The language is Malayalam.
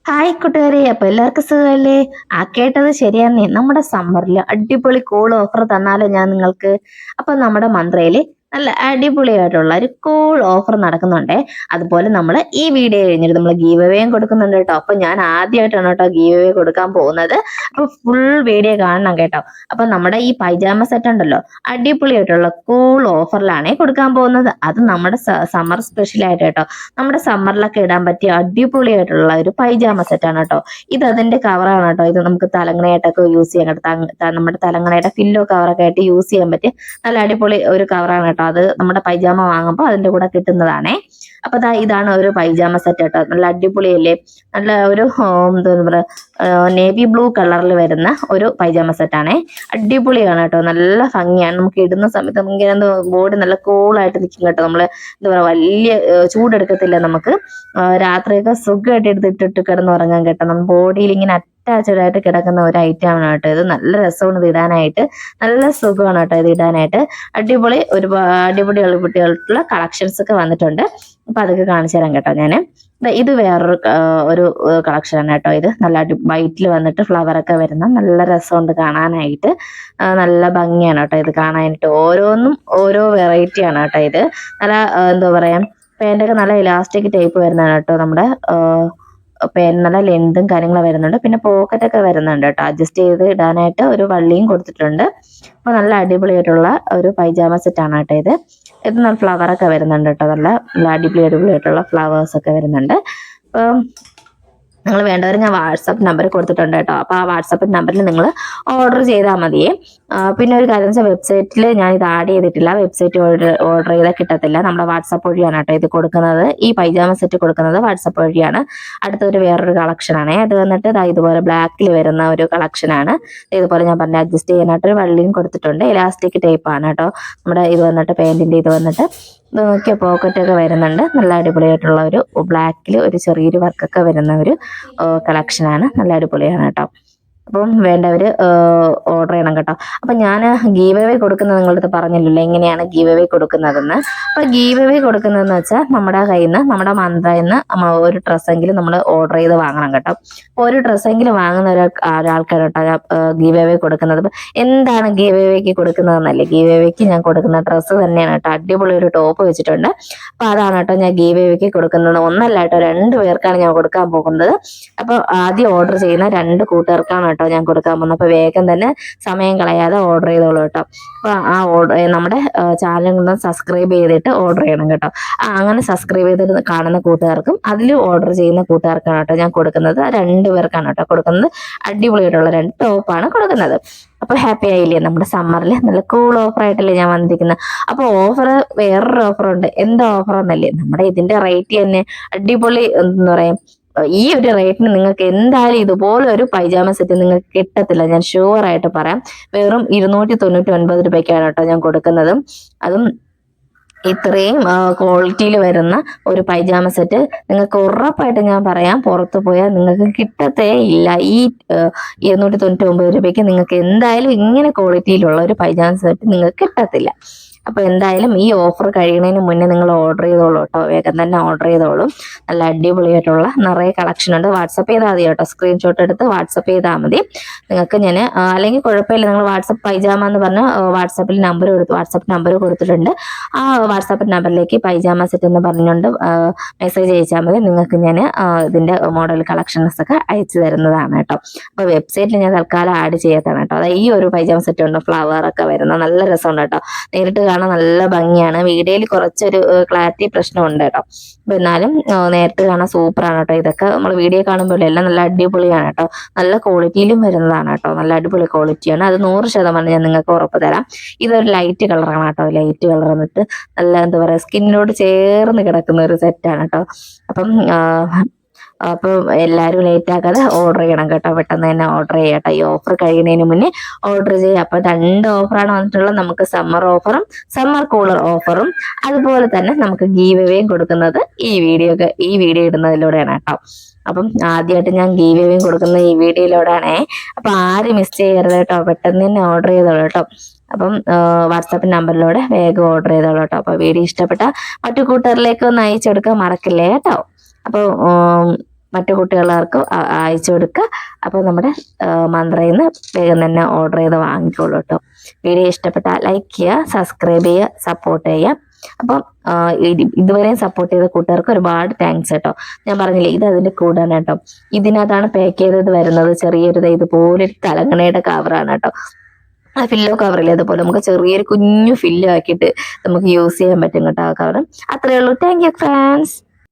ഹായ് കൂട്ടുകാരെ, അപ്പൊ എല്ലാവർക്കും സുഖമല്ലേ? കേട്ടത് ശരിയാന്നേ. നമ്മുടെ സമ്മറിൽ അടിപൊളി കൂൾ ഓഫർ തന്നാലോ ഞാൻ നിങ്ങൾക്ക്. അപ്പൊ നമ്മുടെ മന്ത്രയില് നല്ല അടിപൊളിയായിട്ടുള്ള ഒരു കൂൾ ഓഫർ നടക്കുന്നുണ്ടേ. അതുപോലെ നമ്മൾ ഈ വീഡിയോ കഴിഞ്ഞിട്ട് നമ്മൾ ഗീവ് അവേയും കൊടുക്കുന്നുണ്ട് കേട്ടോ. അപ്പൊ ഞാൻ ആദ്യമായിട്ടാണ് കേട്ടോ ഗീവ് അവേ കൊടുക്കാൻ പോകുന്നത്. അപ്പൊ ഫുൾ വീഡിയോ കാണണം കേട്ടോ. അപ്പൊ നമ്മുടെ ഈ പൈജാമ സെറ്റ് ഉണ്ടല്ലോ, അടിപൊളിയായിട്ടുള്ള കൂൾ ഓഫറിലാണ് കൊടുക്കാൻ പോകുന്നത്. അത് നമ്മുടെ സമ്മർ സ്പെഷ്യൽ ആയിട്ട് കേട്ടോ. നമ്മുടെ സമ്മറിലൊക്കെ ഇടാൻ പറ്റിയ അടിപൊളിയായിട്ടുള്ള ഒരു പൈജാമ സെറ്റാണ് കേട്ടോ. ഇത് അതിന്റെ കവറാണ് കേട്ടോ. ഇത് നമുക്ക് തലങ്ങണയായിട്ടൊക്കെ യൂസ് ചെയ്യാൻ കേട്ടോ. നമ്മുടെ തലങ്ങണയുടെ പില്ലോ കവറൊക്കെ ആയിട്ട് യൂസ് ചെയ്യാൻ പറ്റിയ നല്ല അടിപൊളി ഒരു കവറാണ് കേട്ടോ. അത് നമ്മുടെ പൈജാമ വാങ്ങുമ്പോൾ അതിന്റെ കൂടെ കിട്ടുന്നതാണേ. അപ്പൊ ഇതാണ് ഒരു പൈജാമ സെറ്റ് കേട്ടോ. നല്ല അടിപൊളിയല്ലേ. നല്ല ഒരു എന്താ പറയാ, നേവി ബ്ലൂ കളറിൽ വരുന്ന ഒരു പൈജാമ സെറ്റാണേ. അടിപൊളിയാണ് കേട്ടോ. നല്ല ഭംഗിയാണ്. നമുക്ക് ഇടുന്ന സമയത്ത് നമുക്ക് ബോഡി നല്ല കൂളായിട്ട് നിൽക്കും കേട്ടോ. നമ്മള് എന്താ പറയാ, വലിയ ചൂടെടുക്കത്തില്ല. നമുക്ക് രാത്രിയൊക്കെ സുഖമായിട്ട് ഇട്ടിട്ട് കിടന്നുറങ്ങാൻ കേട്ടോ. നമ്മുടെ ബോഡിയിൽ ഇങ്ങനെ അറ്റാച്ച്ഡ് ആയിട്ട് കിടക്കുന്ന ഒരു ഐറ്റം ആണ് കേട്ടോ. ഇത് നല്ല രസമാണ് ഇത് ഇടാനായിട്ട്. നല്ല സുഖമാണ് കേട്ടോ ഇത് ഇടാനായിട്ട്. അടിപൊളിയായിട്ടുള്ള കളക്ഷൻസ് ഒക്കെ വന്നിട്ടുണ്ട്. അപ്പൊ അതൊക്കെ കാണിച്ചു തരാം കേട്ടോ ഞാന്. ഇത് വേറൊരു ഒരു കളക്ഷനാണ് കേട്ടോ. ഇത് നല്ല വൈറ്റിൽ വന്നിട്ട് ഫ്ലവർ ഒക്കെ വരുന്ന നല്ല രസമുണ്ട് കാണാനായിട്ട്. നല്ല ഭംഗിയാണ് കേട്ടോ ഇത് കാണാനായിട്ട്. ഓരോന്നും ഓരോ വെറൈറ്റി ആണ് കേട്ടോ. ഇത് നല്ല എന്താ പറയാ, പാൻ്റൊക്കെ നല്ല ഇലാസ്റ്റിക് ടൈപ്പ് വരുന്നതാണ് കേട്ടോ. നമ്മുടെ പാൻ നല്ല ലെന്തും കാര്യങ്ങളും വരുന്നുണ്ട്. പിന്നെ പോക്കറ്റ് ഒക്കെ വരുന്നുണ്ട് കേട്ടോ. അഡ്ജസ്റ്റ് ചെയ്ത് ഇടാനായിട്ട് ഒരു വള്ളിയും കൊടുത്തിട്ടുണ്ട്. അപ്പൊ നല്ല അടിപൊളിയായിട്ടുള്ള ഒരു പൈജാമ സെറ്റ് ആണ് കേട്ടോ ഇത്. ഇത് നല്ല ഫ്ലവറൊക്കെ വരുന്നുണ്ട് കേട്ടോ. നല്ല അടിപൊളിയായിട്ടുള്ള ഫ്ലവേഴ്സ് ഒക്കെ വരുന്നുണ്ട്. അപ്പം നിങ്ങൾ വേണ്ടവർ ഞാൻ വാട്സപ്പ് നമ്പർ കൊടുത്തിട്ടുണ്ട് കേട്ടോ. അപ്പോൾ ആ വാട്സപ്പ് നമ്പറിൽ നിങ്ങൾ ഓർഡർ ചെയ്താൽ മതിയേ. പിന്നെ ഒരു കാര്യം വെച്ചാൽ വെബ്സൈറ്റിൽ ഞാൻ ഇത് ആഡ് ചെയ്തിട്ടില്ല. വെബ്സൈറ്റ് ഓർഡർ ചെയ്താൽ കിട്ടത്തില്ല. നമ്മുടെ വാട്സപ്പ് വഴിയാണ് കേട്ടോ ഇത് കൊടുക്കുന്നത്. ഈ പൈജാമ സെറ്റ് കൊടുക്കുന്നത് വാട്സപ്പ് വഴിയാണ്. അടുത്തൊരു വേറൊരു കളക്ഷനാണ്. അത് വന്നിട്ട് ഇതുപോലെ ബ്ലാക്കിൽ വരുന്ന ഒരു കളക്ഷനാണ്. ഇതുപോലെ ഞാൻ പറഞ്ഞ അഡ്ജസ്റ്റ് ചെയ്യാനായിട്ടൊരു വള്ളിയും കൊടുത്തിട്ടുണ്ട്. ഇലാസ്റ്റിക് ടൈപ്പ് ആണ് കേട്ടോ. നമ്മുടെ ഇത് വന്നിട്ട് പാൻറ്റിൻ്റെ ഇത് വന്നിട്ട് നോക്കിയ പോക്കറ്റ് ഒക്കെ വരുന്നുണ്ട്. നല്ല അടിപൊളിയായിട്ടുള്ള ഒരു ബ്ലാക്കിൽ ഒരു ചെറിയൊരു വർക്കൊക്കെ വരുന്ന ഒരു കളക്ഷനാണ്. നല്ല അടിപൊളിയാണ് കേട്ടോ. അപ്പം വേണ്ടവര് ഓർഡർ ചെയ്യണം കേട്ടോ. അപ്പൊ ഞാൻ ഗീവ് അവേ കൊടുക്കുന്നത് നിങ്ങളുടെ അടുത്ത് പറഞ്ഞില്ലല്ലോ എങ്ങനെയാണ് ഗീവ് അവേ കൊടുക്കുന്നതെന്ന്. അപ്പൊ ഗീവ് അവേ കൊടുക്കുന്നതെന്ന് വെച്ചാൽ നമ്മുടെ കയ്യിൽ നിന്ന്, നമ്മുടെ മന്ത്രയിൽ നിന്ന് ഒരു ഡ്രസ്സെങ്കിലും നമ്മൾ ഓർഡർ ചെയ്ത് വാങ്ങണം കേട്ടോ. ഒരു ഡ്രസ്സെങ്കിലും വാങ്ങുന്ന ഒരാൾക്കാണ് കേട്ടോ ഗീവ് അവേ കൊടുക്കുന്നത്. അപ്പൊ എന്താണ് ഗീവ് അവേക്ക് കൊടുക്കുന്നതെന്നല്ലേ, ഗീവ് അവേക്ക് ഞാൻ കൊടുക്കുന്ന ഡ്രസ്സ് തന്നെയാണ് കേട്ടോ. അടിപൊളി ഒരു ടോപ്പ് വെച്ചിട്ടുണ്ട്. അപ്പൊ അതാണ് കേട്ടോ ഞാൻ ഗീവ് അവേക്ക് കൊടുക്കുന്നത്. ഒന്നല്ല കേട്ടോ, 2 പേർക്കാണ് ഞാൻ കൊടുക്കാൻ പോകുന്നത്. അപ്പൊ ആദ്യം ഓർഡർ ചെയ്യുന്ന 2 കൂട്ടുകാർക്കാണ് കേട്ടോ ഞാൻ കൊടുക്കാൻ പോകുന്നത്. അപ്പൊ വേഗം തന്നെ സമയം കളയാതെ ഓർഡർ ചെയ്തോളൂ കേട്ടോ. അപ്പൊ ആ ഓർഡർ നമ്മുടെ ചാനൽ ഒന്ന് സബ്സ്ക്രൈബ് ചെയ്തിട്ട് ഓർഡർ ചെയ്യണം കേട്ടോ. അങ്ങനെ സബ്സ്ക്രൈബ് ചെയ്തിട്ട് കാണുന്ന കൂട്ടുകാർക്കും അതിൽ ഓർഡർ ചെയ്യുന്ന കൂട്ടുകാർക്കാണ് കേട്ടോ ഞാൻ കൊടുക്കുന്നത്. 2 പേർക്കാണ് കേട്ടോ കൊടുക്കുന്നത്. അടിപൊളിയായിട്ടുള്ള 2 ടോപ്പാണ് കൊടുക്കുന്നത്. അപ്പൊ ഹാപ്പി ആയില്ലേ? നമ്മുടെ സമ്മറിൽ നല്ല കൂൾ ഓഫർ ആയിട്ടല്ലേ ഞാൻ വന്നിരിക്കുന്നത്. അപ്പൊ ഓഫർ വേറൊരു ഓഫർ ഉണ്ട്. എന്താ ഓഫർ എന്നല്ലേ, നമ്മുടെ ഇതിന്റെ റേറ്റ് തന്നെ അടിപൊളി. എന്താ പറയാ, ഈ ഒരു റേറ്റിന് നിങ്ങൾക്ക് എന്തായാലും ഇതുപോലെ ഒരു പൈജാമ സെറ്റ് നിങ്ങൾക്ക് കിട്ടത്തില്ല. ഞാൻ ഷുവർ ആയിട്ട് പറയാം. വെറും 299 രൂപയ്ക്കാണ് കേട്ടോ ഞാൻ കൊടുക്കുന്നത്. അതും ഇത്രയും ക്വാളിറ്റിയിൽ വരുന്ന ഒരു പൈജാമ സെറ്റ് നിങ്ങൾക്ക് ഉറപ്പായിട്ട് ഞാൻ പറയാം, പുറത്തു പോയാൽ നിങ്ങൾക്ക് കിട്ടത്തേ ഇല്ല. ഈ 299 രൂപയ്ക്ക് നിങ്ങൾക്ക് എന്തായാലും ഇങ്ങനെ ക്വാളിറ്റിയിലുള്ള ഒരു പൈജാമ സെറ്റ് നിങ്ങൾക്ക് കിട്ടത്തില്ല. അപ്പൊ എന്തായാലും ഈ ഓഫർ കഴിയുന്നതിന് മുന്നേ നിങ്ങൾ ഓർഡർ ചെയ്തോളൂ കേട്ടോ. വേഗം തന്നെ ഓർഡർ ചെയ്തോളൂ. നല്ല അടിപൊളിയായിട്ടുള്ള നിറയെ കളക്ഷൻ ഉണ്ട്. വാട്സപ്പ് ചെയ്താൽ മതി കേട്ടോ. സ്ക്രീൻഷോട്ട് എടുത്ത് വാട്സപ്പ് ചെയ്താൽ മതി. നിങ്ങൾക്ക് ഞാൻ അല്ലെങ്കിൽ കുഴപ്പമില്ല, നിങ്ങൾ വാട്സപ്പ് പൈജാമ എന്ന് പറഞ്ഞ് വാട്സപ്പിൽ വാട്സപ്പ് നമ്പർ കൊടുത്തിട്ടുണ്ട്. ആ വാട്സപ്പ് നമ്പറിലേക്ക് പൈജാമ സെറ്റ് എന്ന് പറഞ്ഞുകൊണ്ട് മെസ്സേജ് അയച്ചാൽ മതി. നിങ്ങൾക്ക് ഞാൻ ഇതിന്റെ മോഡൽ കളക്ഷൻസ് ഒക്കെ അയച്ചു തരുന്നതാണ് കേട്ടോ. അപ്പൊ വെബ്സൈറ്റിൽ ഞാൻ തൽക്കാലം ആഡ് ചെയ്യാത്തതാണ് കേട്ടോ. അതായത് ഈ ഒരു പൈജാമ സെറ്റ് ഉണ്ട്, ഫ്ലവർ ഒക്കെ വരുന്ന നല്ല രസമുണ്ട് കേട്ടോ. നേരിട്ട് കാണാൻ നല്ല ഭംഗിയാണ്. വീഡിയോയിൽ കുറച്ചൊരു ക്ലാരിറ്റി പ്രശ്നമുണ്ട് കേട്ടോ. അപ്പൊ എന്നാലും നേരിട്ട് കാണാൻ സൂപ്പറാണ് കേട്ടോ. ഇതൊക്കെ നമ്മൾ വീഡിയോ കാണുമ്പോൾ എല്ലാം നല്ല അടിപൊളിയാണ് കേട്ടോ. നല്ല ക്വാളിറ്റിയിലും വരുന്നതാണ് കേട്ടോ. നല്ല അടിപൊളി ക്വാളിറ്റിയാണ്. അത് 100% ഞാൻ നിങ്ങൾക്ക് ഉറപ്പ് തരാം. ഇതൊരു ലൈറ്റ് കളറാണ് കേട്ടോ. ലൈറ്റ് കളർ വന്നിട്ട് നല്ല എന്താ പറയാ, സ്കിന്നിനോട് ചേർന്ന് കിടക്കുന്ന ഒരു സെറ്റാണ് കേട്ടോ. അപ്പൊ എല്ലാവരും ലേറ്റ് ആക്കാതെ ഓർഡർ ചെയ്യണം കേട്ടോ. പെട്ടെന്ന് തന്നെ ഓർഡർ ചെയ്യട്ടോ. ഈ ഓഫർ കഴിയുന്നതിന് മുന്നേ ഓർഡർ ചെയ്യുക. അപ്പൊ 2 ഓഫറാണ് വന്നിട്ടുള്ളത്. നമുക്ക് സമ്മർ ഓഫറും സമ്മർ കൂളർ ഓഫറും അതുപോലെ തന്നെ നമുക്ക് ഗീവ് അവേയും കൊടുക്കുന്നത് ഈ വീഡിയോ ഇടുന്നതിലൂടെയാണ് കേട്ടോ. അപ്പം ആദ്യമായിട്ട് ഞാൻ ഗീവ് അവേയും കൊടുക്കുന്നത് ഈ വീഡിയോയിലൂടെയാണേ. അപ്പൊ ആരും മിസ് ചെയ്യരുത് കേട്ടോ. പെട്ടെന്ന് തന്നെ ഓർഡർ ചെയ്തോളൂ കേട്ടോ. അപ്പം വാട്സാപ്പ് നമ്പറിലൂടെ വേഗം ഓർഡർ ചെയ്തോളൂ കേട്ടോ. അപ്പൊ വീഡിയോ ഇഷ്ടപ്പെട്ട മറ്റു കൂട്ടുകാരിലേക്ക് ഒന്ന് അയച്ചെടുക്കാൻ മറക്കില്ലേ കേട്ടോ. അപ്പോൾ മറ്റു കുട്ടികൾക്ക് അയച്ചു കൊടുക്കുക. അപ്പോൾ നമ്മുടെ മന്ത്രയിൽ നിന്ന് വേഗം തന്നെ ഓർഡർ ചെയ്ത് വാങ്ങിക്കോളൂ കേട്ടോ. വീഡിയോ ഇഷ്ടപ്പെട്ടാൽ ലൈക്ക് ചെയ്യുക, സബ്സ്ക്രൈബ് ചെയ്യുക, സപ്പോർട്ട് ചെയ്യുക. അപ്പം ഇതുവരെയും സപ്പോർട്ട് ചെയ്ത കൂട്ടുകാർക്ക് ഒരുപാട് താങ്ക്സ് കേട്ടോ. ഞാൻ പറഞ്ഞില്ലേ ഇത് അതിന്റെ കൂടാണ് കേട്ടോ. ഇതിനകത്താണ് പാക്ക് ചെയ്തത് വരുന്നത്. ചെറിയൊരു ഇതുപോലെ തലങ്ങണയുടെ കവറാണ് കേട്ടോ. ആ ഫില്ലോ കവറില്ലേ അതുപോലെ നമുക്ക് ചെറിയൊരു കുഞ്ഞു ഫില്ല് ആക്കിയിട്ട് നമുക്ക് യൂസ് ചെയ്യാൻ പറ്റും കേട്ടോ ആ കവർ. അത്രയേ ഉള്ളൂ. Thank you friends.